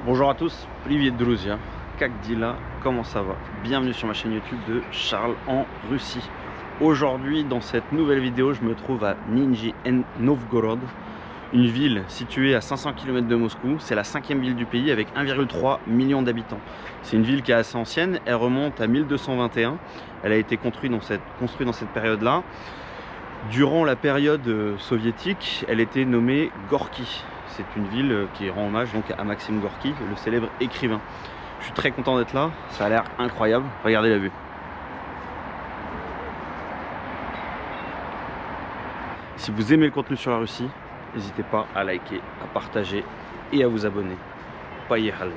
Bonjour à tous, Olivier de Druzia, Kakdila, comment ça va? Bienvenue sur ma chaîne YouTube de Charles en Russie. Aujourd'hui, dans cette nouvelle vidéo, je me trouve à Nizhny Novgorod, une ville située à 500 km de Moscou. C'est la 5e ville du pays avec 1,3 million d'habitants. C'est une ville qui est assez ancienne, elle remonte à 1221. Elle a été construite dans cette période-là. Durant la période soviétique, elle était nommée Gorky. C'est une ville qui rend hommage donc à Maxime Gorky, le célèbre écrivain. Je suis très content d'être là, ça a l'air incroyable. Regardez la vue. Si vous aimez le contenu sur la Russie, n'hésitez pas à liker, à partager et à vous abonner. Поехали!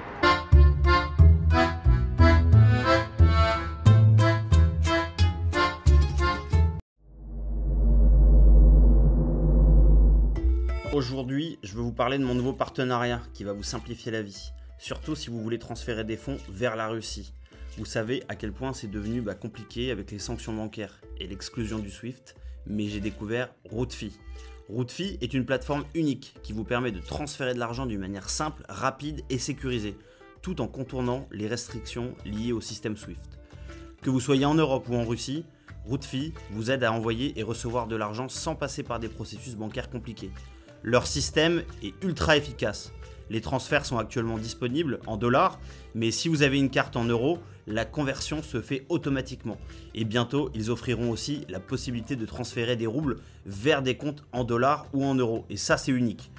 Aujourd'hui, je veux vous parler de mon nouveau partenariat qui va vous simplifier la vie. Surtout si vous voulez transférer des fonds vers la Russie. Vous savez à quel point c'est devenu compliqué avec les sanctions bancaires et l'exclusion du SWIFT, mais j'ai découvert Rootfi. Rootfi est une plateforme unique qui vous permet de transférer de l'argent d'une manière simple, rapide et sécurisée, tout en contournant les restrictions liées au système SWIFT. Que vous soyez en Europe ou en Russie, Rootfi vous aide à envoyer et recevoir de l'argent sans passer par des processus bancaires compliqués. Leur système est ultra efficace. Les transferts sont actuellement disponibles en dollars, mais si vous avez une carte en euros, la conversion se fait automatiquement. Et bientôt, ils offriront aussi la possibilité de transférer des roubles vers des comptes en dollars ou en euros. Et ça, c'est unique.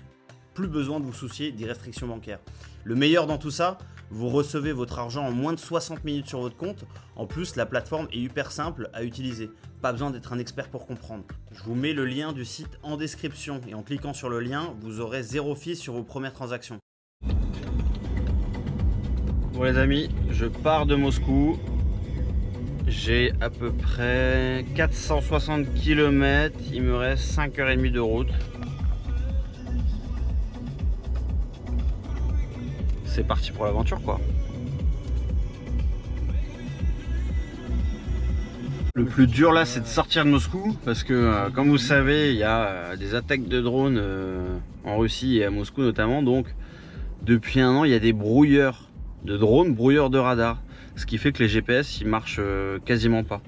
Plus besoin de vous soucier des restrictions bancaires. Le meilleur dans tout ça, vous recevez votre argent en moins de 60 minutes sur votre compte. En plus, la plateforme est hyper simple à utiliser. Pas besoin d'être un expert pour comprendre. Je vous mets le lien du site en description et en cliquant sur le lien, vous aurez 0 fees sur vos premières transactions. Bon les amis, je pars de Moscou. J'ai à peu près 460 km. Il me reste 5h30 de route. C'est parti pour l'aventure quoi. Le plus dur là c'est de sortir de Moscou parce que comme vous savez il y a des attaques de drones en Russie et à Moscou notamment, donc depuis un an il y a des brouilleurs de drones, brouilleurs de radar, ce qui fait que les GPS ils marchent quasiment pas.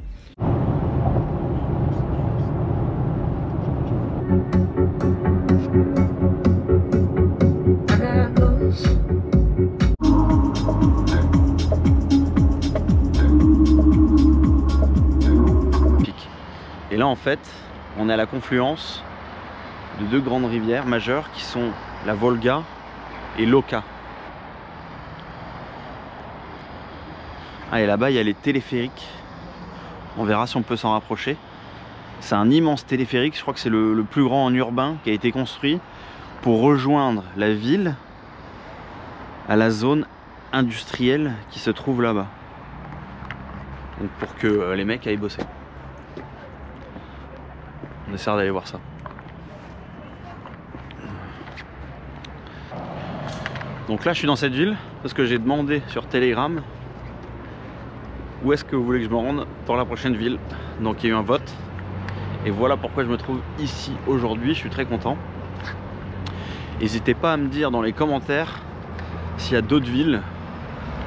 Et là en fait on est à la confluence de deux grandes rivières majeures qui sont la Volga et l'Oka. Ah, et là-bas il y a les téléphériques, on verra si on peut s'en rapprocher. C'est un immense téléphérique, je crois que c'est le plus grand en urbain qui a été construit pour rejoindre la ville à la zone industrielle qui se trouve là-bas. Donc pour que les mecs aillent bosser. On essaiera d'aller voir ça. Donc là je suis dans cette ville parce que j'ai demandé sur Telegram où est-ce que vous voulez que je me rende dans la prochaine ville. Donc il y a eu un vote et voilà pourquoi je me trouve ici aujourd'hui. Je suis très content. N'hésitez pas à me dire dans les commentaires s'il y a d'autres villes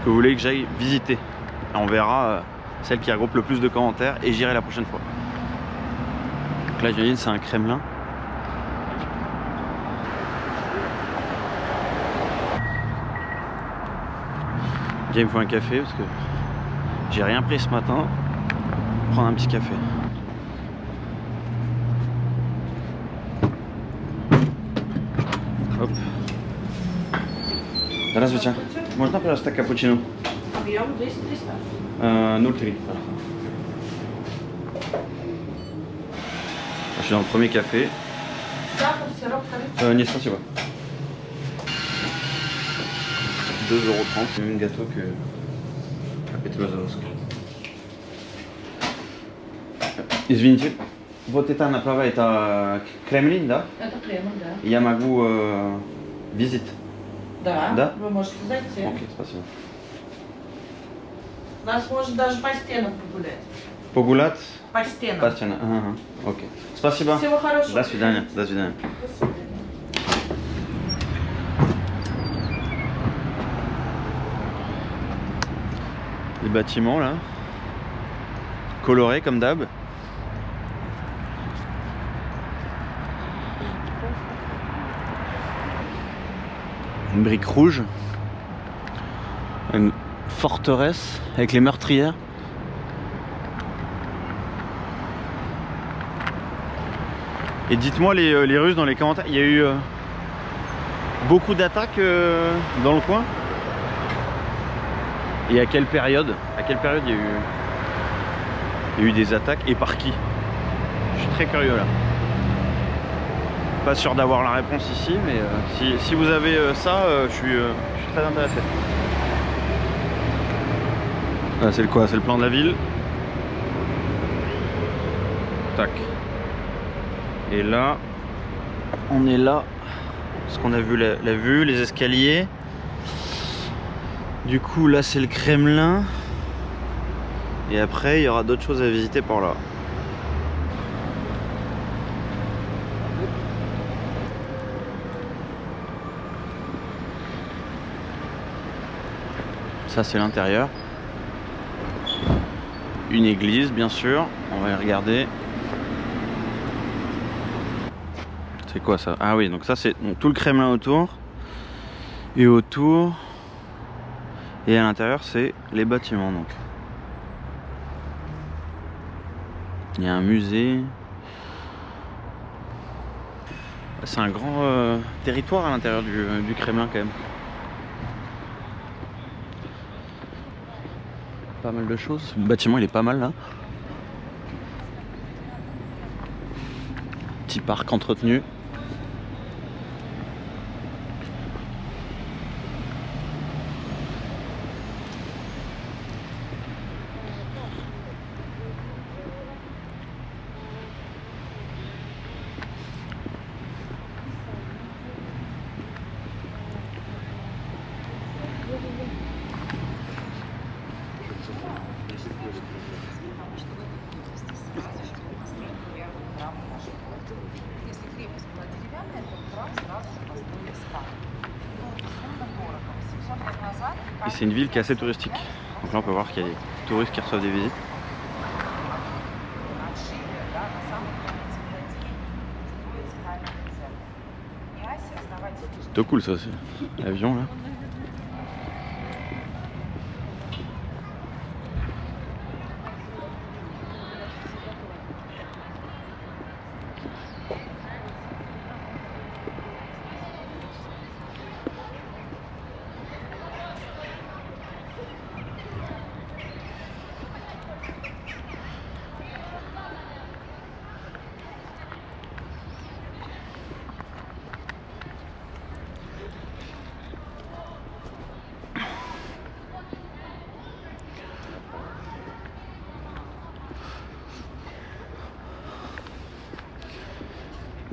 que vous voulez que j'aille visiter. On verra celle qui regroupe le plus de commentaires et j'irai la prochaine fois. Donc là j'imagine c'est un Kremlin. Bien, il me faut un café parce que j'ai rien pris ce matin. Prendre un petit café. Hop. Здравствуйте. Можно, пожалуйста, капучино? Объем 200-300. 0,3. Je suis dans le premier café. Сахар, сироп, кориця. Нет, спасибо. 2,30 €, c'est le même gâteau que à Петрозаводск. Извините, вот это направо, это Кремлин, да? Это Кремль, да. Я могу визит? Да. Да? Вы можете зайти. Окей, спасибо. Нас можно даже по стенам погулять. Погулять? По стенам. По стенам, ага, окей. Спасибо. Всего хорошего. До свидания, до свидания. До свидания. Les bâtiments là, colorés comme d'hab. Une brique rouge, une forteresse avec les meurtrières. Et dites-moi les Russes dans les commentaires, il y a eu beaucoup d'attaques dans le coin? Et à quelle période? À quelle période il y a eu des attaques et par qui? Je suis très curieux là. Pas sûr d'avoir la réponse ici, mais si vous avez ça, je suis très intéressé. Là c'est le quoi? C'est le plan de la ville. Tac. Et là, on est là. Parce qu'on a vu la vue, les escaliers. Du coup là c'est le Kremlin. Et après il y aura d'autres choses à visiter par là. Ça c'est l'intérieur. Une église bien sûr, on va y regarder. C'est quoi ça? Ah oui, donc ça c'est tout le Kremlin autour. Et autour. Et à l'intérieur c'est les bâtiments donc. Il y a un musée. C'est un grand territoire à l'intérieur du Kremlin quand même. Pas mal de choses. Le bâtiment il est pas mal là. Petit parc entretenu. Et c'est une ville qui est assez touristique. Donc là on peut voir qu'il y a des touristes qui reçoivent des visites. C'est plutôt cool ça aussi, l'avion là.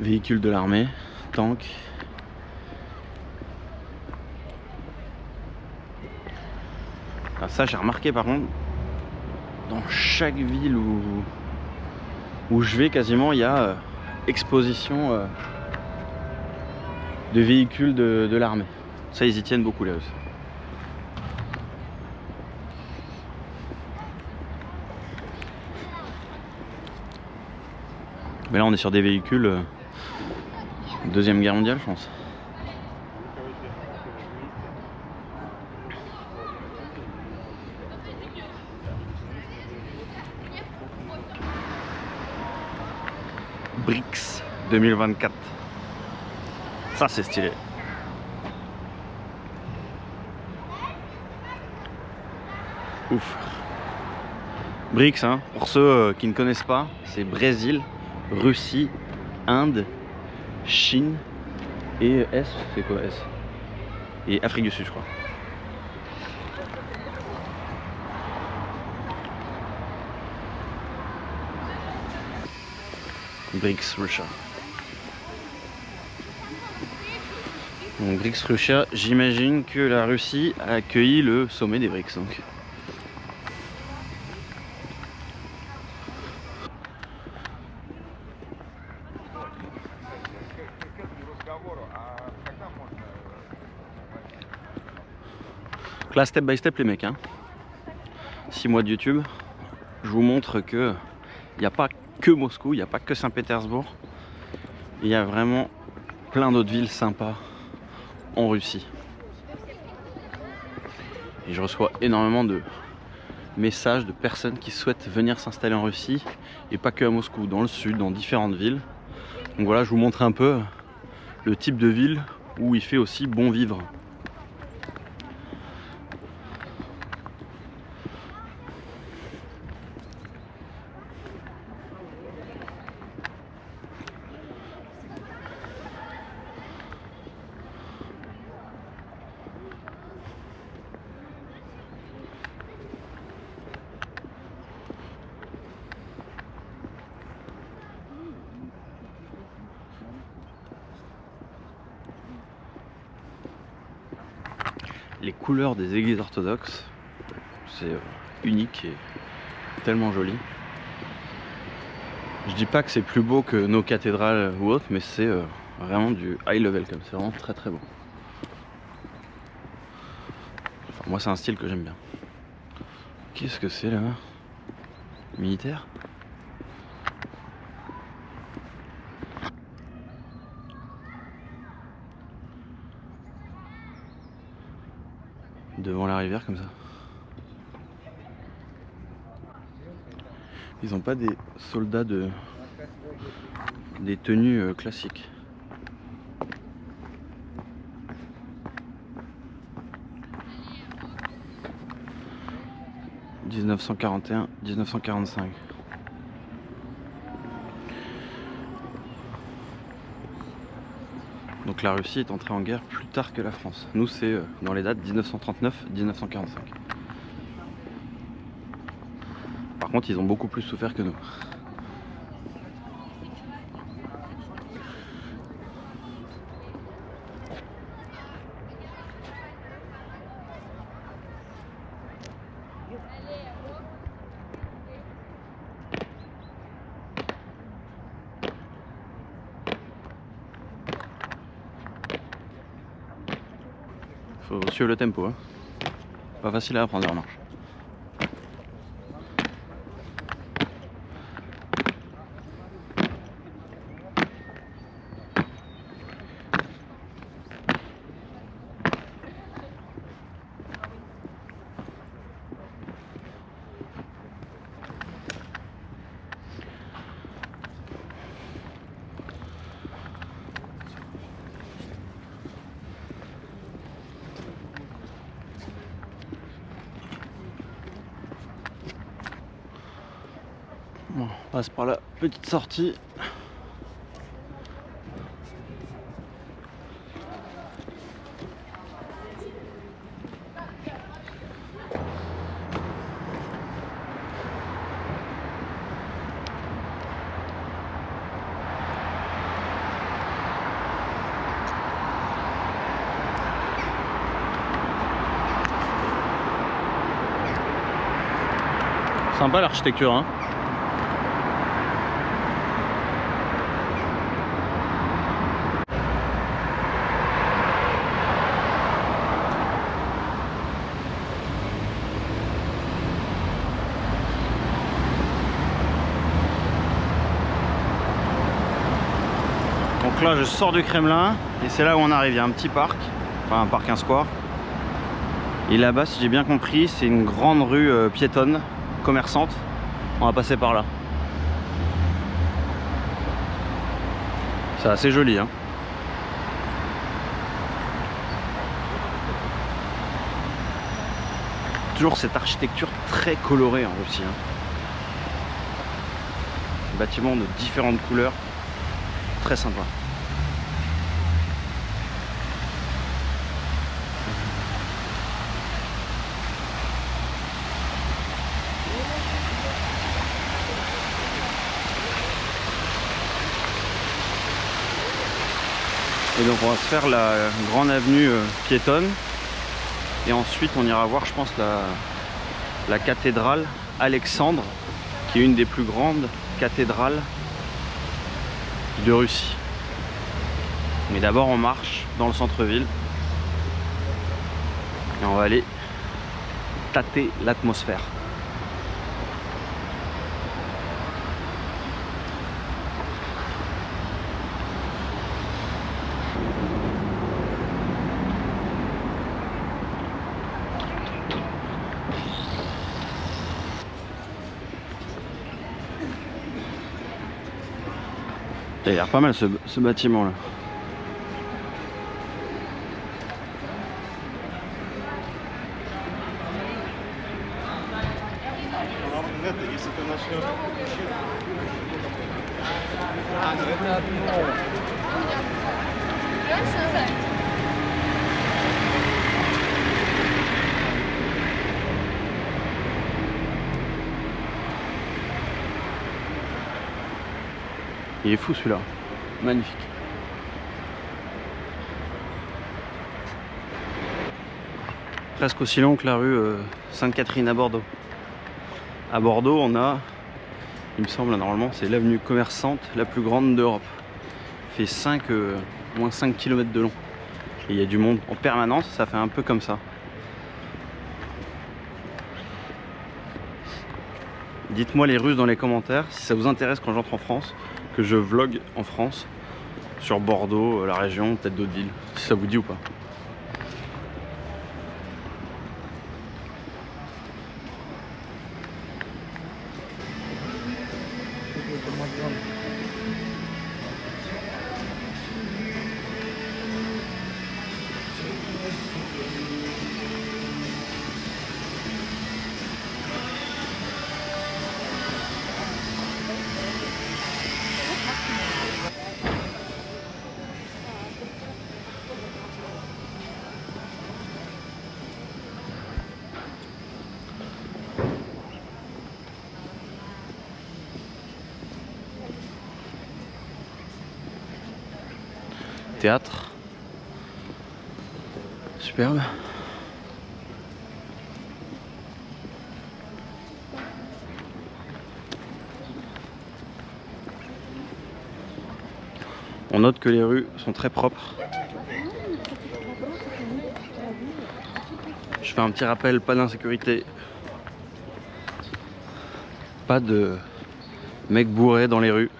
Véhicules de l'armée, tanks. Ah, ça j'ai remarqué par contre, dans chaque ville où je vais quasiment il y a exposition de véhicules de l'armée. Ça ils y tiennent beaucoup là aussi. Mais là on est sur des véhicules Deuxième Guerre mondiale je pense. BRICS 2024. Ça c'est stylé. Ouf. BRICS hein, pour ceux qui ne connaissent pas, c'est Brésil, Russie, Inde, Chine et S, c'est quoi S? Et Afrique du Sud je crois. BRICS Russia. Donc BRICS Russia, j'imagine que la Russie a accueilli le sommet des BRICS donc. Là step by step les mecs hein. 6 mois de YouTube, je vous montre que il n'y a pas que Moscou, il n'y a pas que Saint-Pétersbourg. Il y a vraiment plein d'autres villes sympas en Russie. Et je reçois énormément de messages de personnes qui souhaitent venir s'installer en Russie et pas que à Moscou, dans le sud, dans différentes villes. Donc voilà, je vous montre un peu le type de ville où il fait aussi bon vivre. Les couleurs des églises orthodoxes, c'est unique et tellement joli. Je dis pas que c'est plus beau que nos cathédrales ou autres, mais c'est vraiment du high level comme c'est vraiment très très beau. Enfin, moi c'est un style que j'aime bien. Qu'est-ce que c'est là-bas? Militaire? Devant la rivière comme ça. Ils n'ont pas des soldats des tenues classiques. « 1941-1945 ». Donc la Russie est entrée en guerre plus tard que la France. Nous c'est dans les dates 1939-1945. Par contre ils ont beaucoup plus souffert que nous. Faut suivre le tempo, hein. Pas facile à apprendre en marche. Bon, on passe par la petite sortie. Sympa l'architecture, hein. Donc là je sors du Kremlin et c'est là où on arrive, il y a un petit parc, enfin un parc, un square. Et là-bas, si j'ai bien compris, c'est une grande rue piétonne, commerçante. On va passer par là. C'est assez joli, hein. Toujours cette architecture très colorée en Russie, hein. Bâtiments de différentes couleurs, très sympa. Et donc on va se faire la grande avenue piétonne et ensuite on ira voir, je pense, la cathédrale Alexandre, qui est une des plus grandes cathédrales de Russie. Mais d'abord on marche dans le centre-ville et on va aller tâter l'atmosphère. Il a l'air pas mal ce bâtiment là. Il est fou celui-là, magnifique. Presque aussi long que la rue Sainte-Catherine à Bordeaux. À Bordeaux, on a, il me semble normalement, c'est l'avenue commerçante la plus grande d'Europe. Elle fait moins 5 km de long. Et il y a du monde en permanence, ça fait un peu comme ça. Dites-moi les Russes dans les commentaires si ça vous intéresse quand j'entre en France, que je vlog en France, sur Bordeaux, la région, peut-être d'autres villes, si ça vous dit ou pas. Théâtre. Superbe. On note que les rues sont très propres. Je fais un petit rappel, pas d'insécurité. Pas de mecs bourrés dans les rues.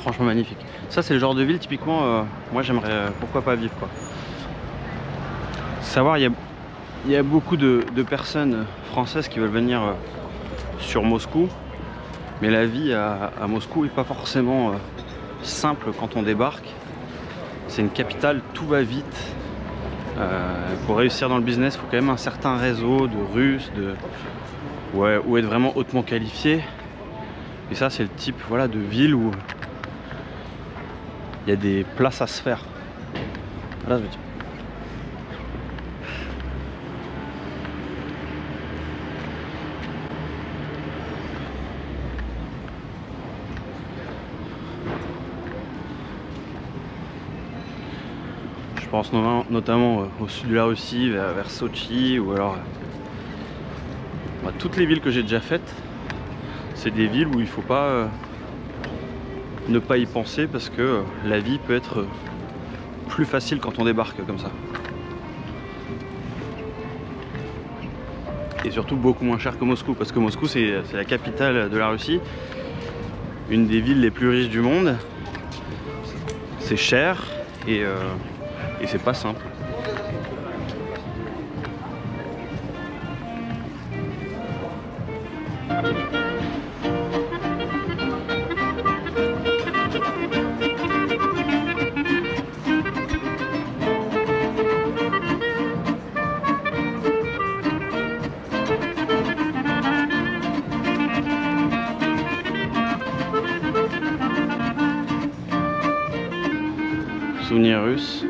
Franchement magnifique. Ça c'est le genre de ville typiquement moi j'aimerais pourquoi pas vivre quoi. Savoir il y a beaucoup de personnes françaises qui veulent venir sur Moscou, mais la vie à Moscou est pas forcément simple quand on débarque. C'est une capitale, tout va vite. Pour réussir dans le business, il faut quand même un certain réseau de Russes, ou être vraiment hautement qualifié. Et ça c'est le type voilà, de ville où il y a des places à se faire. Voilà, je veux dire. Je pense notamment au sud de la Russie, vers Sochi, ou alors toutes les villes que j'ai déjà faites. C'est des villes où il ne faut pas ne pas y penser parce que la vie peut être plus facile quand on débarque comme ça. Et surtout beaucoup moins cher que Moscou, parce que Moscou c'est la capitale de la Russie, une des villes les plus riches du monde. C'est cher et c'est pas simple. souvenirs russes.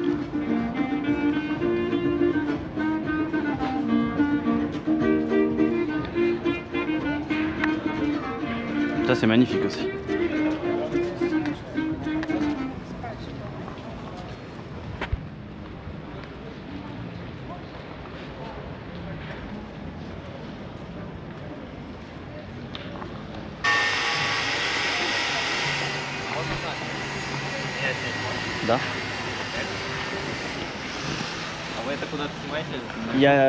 Ça c'est magnifique aussi. Да. А вы это куда-то снимаете?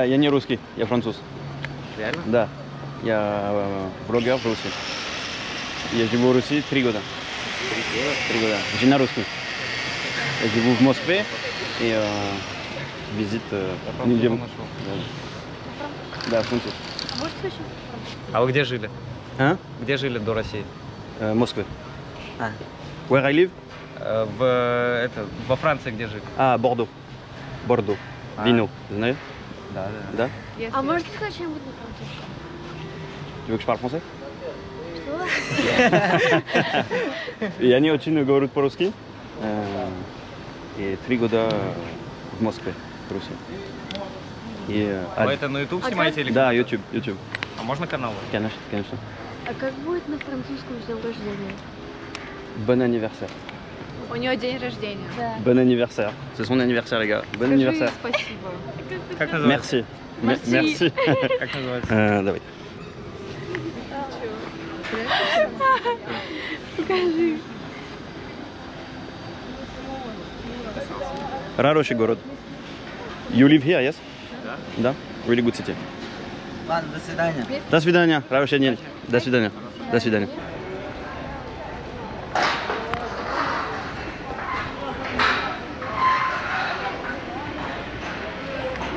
Я не русский, я француз. Реально? Да. Я блогер в Russie. Я живу в Russie 3 года. 3 года. Жена русский. Я живу в Москве и визит нигде. Да, француз. А вы где жили? А? Где жили до России? Москве. А. Where I live? Во Франции где жили? А, Бордо. Бордо. Вино. Знаешь? Да, Да? А можете сказать что-нибудь на французском? Tu veux que je parle français? Что? И они очень говорят по-русски. И 3 года в Москве, в Руси. И, Вы это на YouTube снимаете или? Да, YouTube. А можно канал? Конечно, конечно. А как будет на французском с днем рождения? Bon anniversaire. У него день рождения. Да. Bon anniversaire. C'est son anniversaire, les gars. Bon Скажи anniversaire. спасибо. Как называется? Merci. Merci. Как называется? Давай. Покажи. Хороший город. You live here, yes? Да. Да. Really good city. Ладно, до свидания. До свидания. Хороший день. До свидания. До свидания.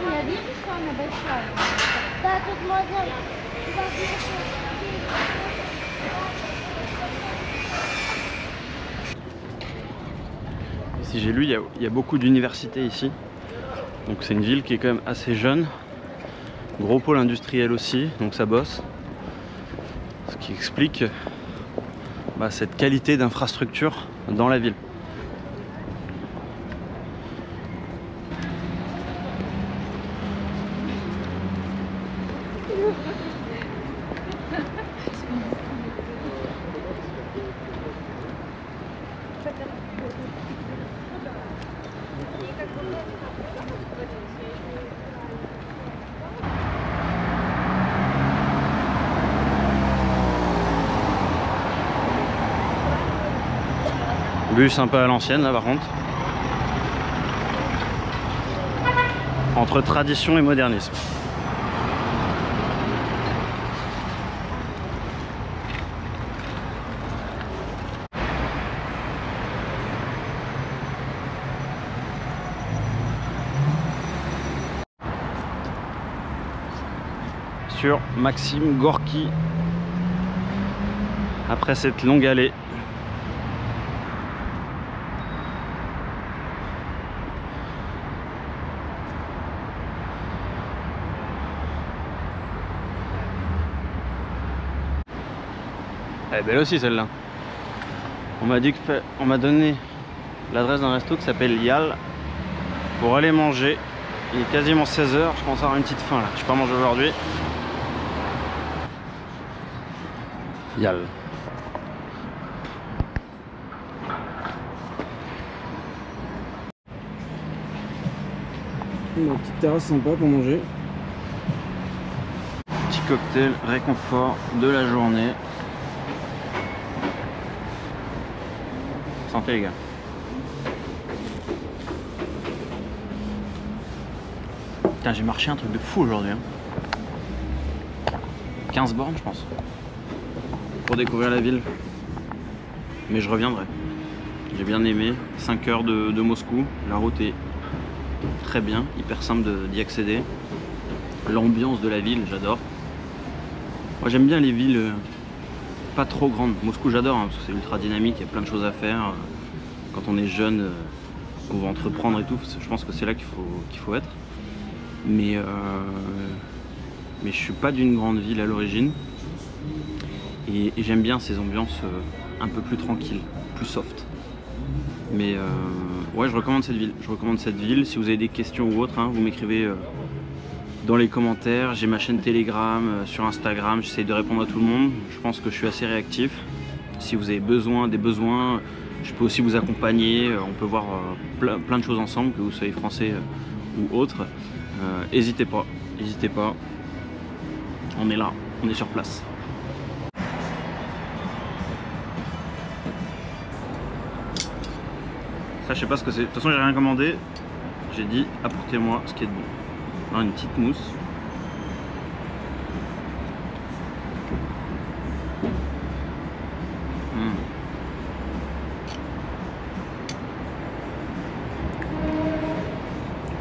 Я вижу, что она большая. Да, тут можно... Si j'ai lu, il y a beaucoup d'universités ici. Donc c'est une ville qui est quand même assez jeune. Gros pôle industriel aussi, donc ça bosse. Ce qui explique cette qualité d'infrastructure dans la ville. Bus un peu à l'ancienne là par contre. Entre tradition et modernisme. Sur Maxime Gorky. Après cette longue allée. Elle est belle aussi celle-là. On m'a donné l'adresse d'un resto qui s'appelle Yal pour aller manger. Il est quasiment 16 h, je commence à avoir une petite faim là. Je vais pas manger aujourd'hui. Yal. Une petite terrasse sympa pour manger. Petit cocktail réconfort de la journée. Santé les gars. Putain, j'ai marché un truc de fou aujourd'hui. 15 bornes je pense. Pour découvrir la ville. Mais je reviendrai. J'ai bien aimé. 5 heures de Moscou. La route est très bien, hyper simple d'y accéder. L'ambiance de la ville, j'adore. Moi j'aime bien les villes pas trop grandes. Moscou j'adore parce que c'est ultra dynamique, il y a plein de choses à faire. Quand on est jeune, on va entreprendre et tout, je pense que c'est là qu'il faut être. Mais je suis pas d'une grande ville à l'origine. Et j'aime bien ces ambiances un peu plus tranquilles, plus soft. Mais ouais, je recommande cette ville. Je recommande cette ville. Si vous avez des questions ou autres, hein, vous m'écrivez dans les commentaires. J'ai ma chaîne Telegram, sur Instagram. J'essaie de répondre à tout le monde. Je pense que je suis assez réactif. Si vous avez des besoins, je peux aussi vous accompagner. On peut voir plein de choses ensemble, que vous soyez français ou autre. N'hésitez pas. N'hésitez pas. On est là. On est sur place. Ça, je sais pas ce que c'est. De toute façon, j'ai rien commandé. J'ai dit apportez-moi ce qui est de bon. Alors, une petite mousse.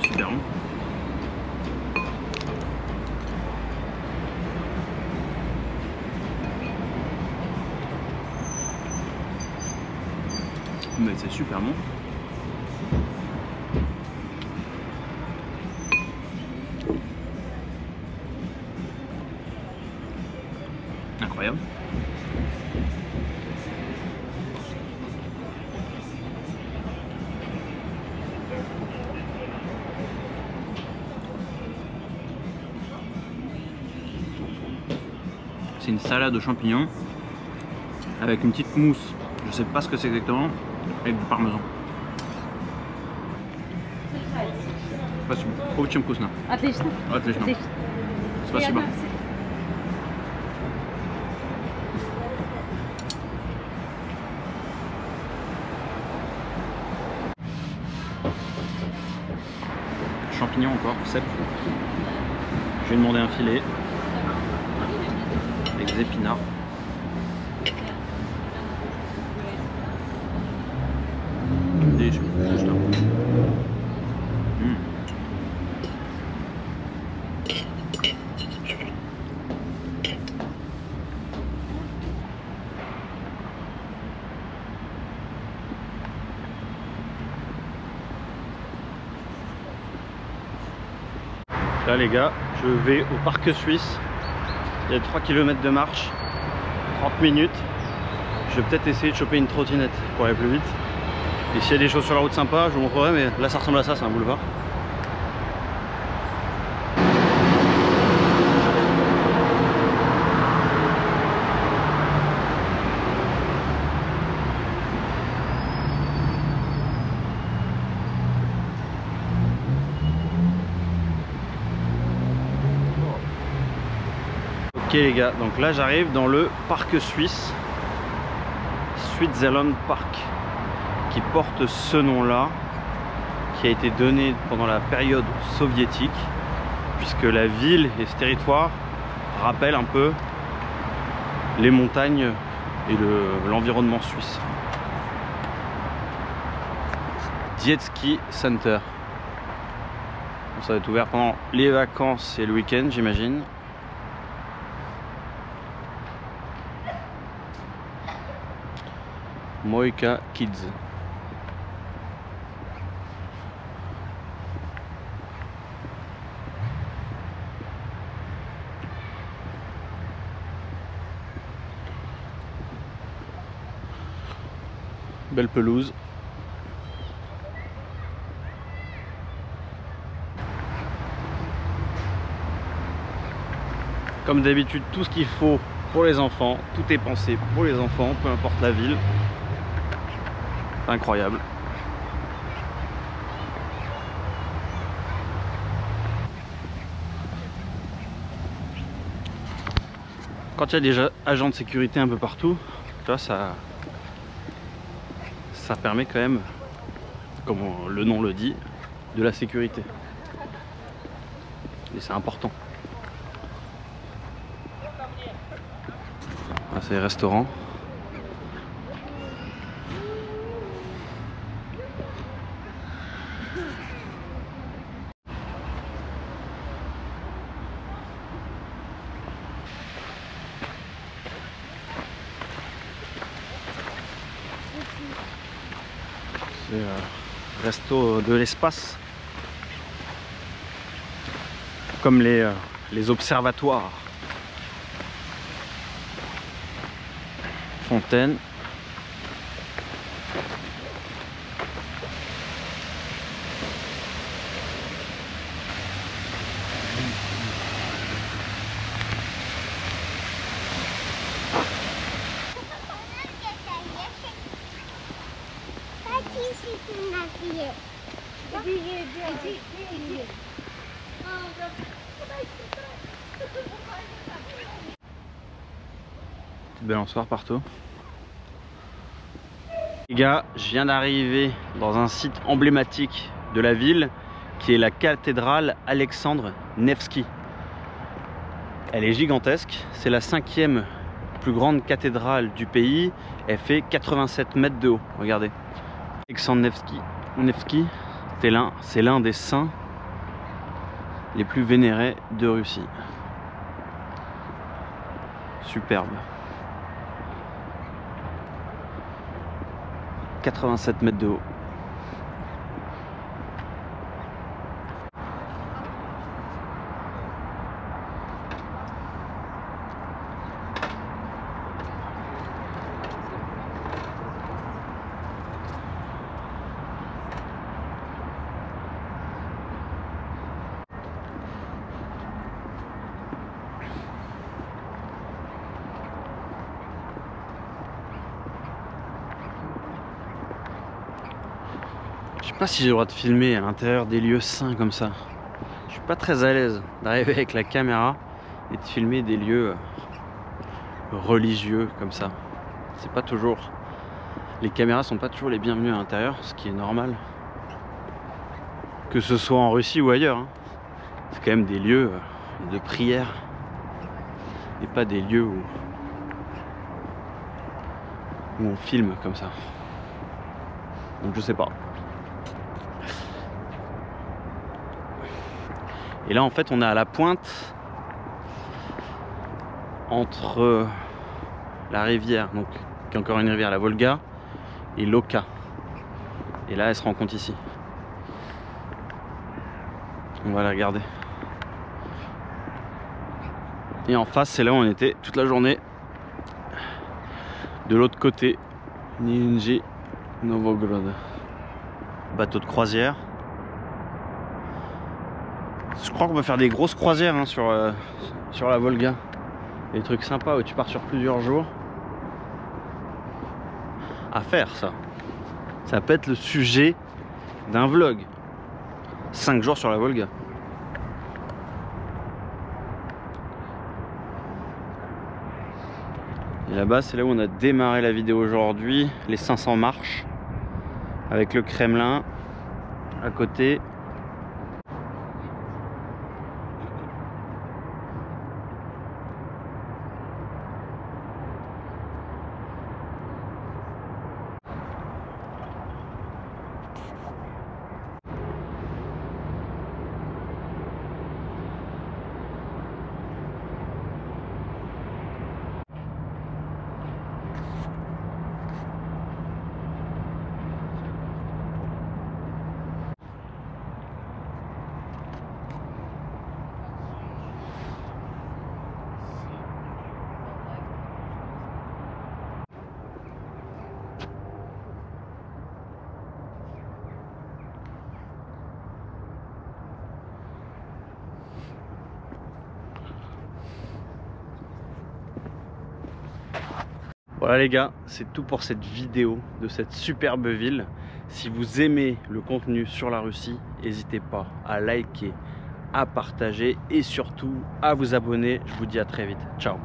Super bon. Mais c'est super bon. Incroyable. C'est une salade aux champignons avec une petite mousse. Je sais pas ce que c'est exactement, avec du parmesan. Спасибо. Очень вкусно. Отлично. Отлично. Отлично. Спасибо. Champignons encore, cèpe. Je vais demander un filet avec des épinards. Délicieux, juste là. Là les gars, je vais au parc suisse. Il y a 3 km de marche, 30 minutes. Je vais peut-être essayer de choper une trottinette pour aller plus vite. Et s'il y a des choses sur la route sympas, je vous montrerai, mais là ça ressemble à ça, c'est un boulevard. Ok les gars, donc là j'arrive dans le parc suisse, Switzerland Park, qui porte ce nom-là, qui a été donné pendant la période soviétique, puisque la ville et ce territoire rappellent un peu les montagnes et l'environnement suisse. Dietsky Center. Ça va être ouvert pendant les vacances et le week-end, j'imagine. Moika Kids. Belle pelouse. Comme d'habitude, tout ce qu'il faut pour les enfants, tout est pensé pour les enfants, peu importe la ville. Incroyable. Quand il y a des agents de sécurité un peu partout, tu vois, ça permet quand même, comme le nom le dit, de la sécurité. Et c'est important. Ah, c'est les restaurants. C'est resto de l'espace, comme les observatoires. Fontaine. Petite balançoire partout. Les gars, je viens d'arriver dans un site emblématique de la ville qui est la cathédrale Alexandre Nevski. Elle est gigantesque, c'est la 5e plus grande cathédrale du pays. Elle fait 87 mètres de haut, regardez. Alexandre Nevski, c'est l'un des saints les plus vénérés de Russie. Superbe. 87 mètres de haut. Je sais pas si j'ai le droit de filmer à l'intérieur des lieux saints comme ça. Je suis pas très à l'aise d'arriver avec la caméra et de filmer des lieux religieux comme ça. C'est pas toujours. Les caméras sont pas toujours les bienvenues à l'intérieur, ce qui est normal. Que ce soit en Russie ou ailleurs. Hein. C'est quand même des lieux de prière et pas des lieux où on filme comme ça. Donc je sais pas. Et là en fait on est à la pointe entre la rivière, donc qui est encore une rivière, la Volga, et l'Oka. Et là elle se rencontre ici. On va la regarder. Et en face c'est là où on était toute la journée. De l'autre côté, Nijni Novgorod. Bateau de croisière. Je crois qu'on peut faire des grosses croisières hein, sur la Volga. Des trucs sympas où tu pars sur plusieurs jours. À faire ça. Ça peut être le sujet d'un vlog. 5 jours sur la Volga. Et là-bas c'est là où on a démarré la vidéo aujourd'hui. Les 500 marches. Avec le Kremlin à côté. Voilà les gars, c'est tout pour cette vidéo de cette superbe ville. Si vous aimez le contenu sur la Russie, n'hésitez pas à liker, à partager et surtout à vous abonner. Je vous dis à très vite. Ciao.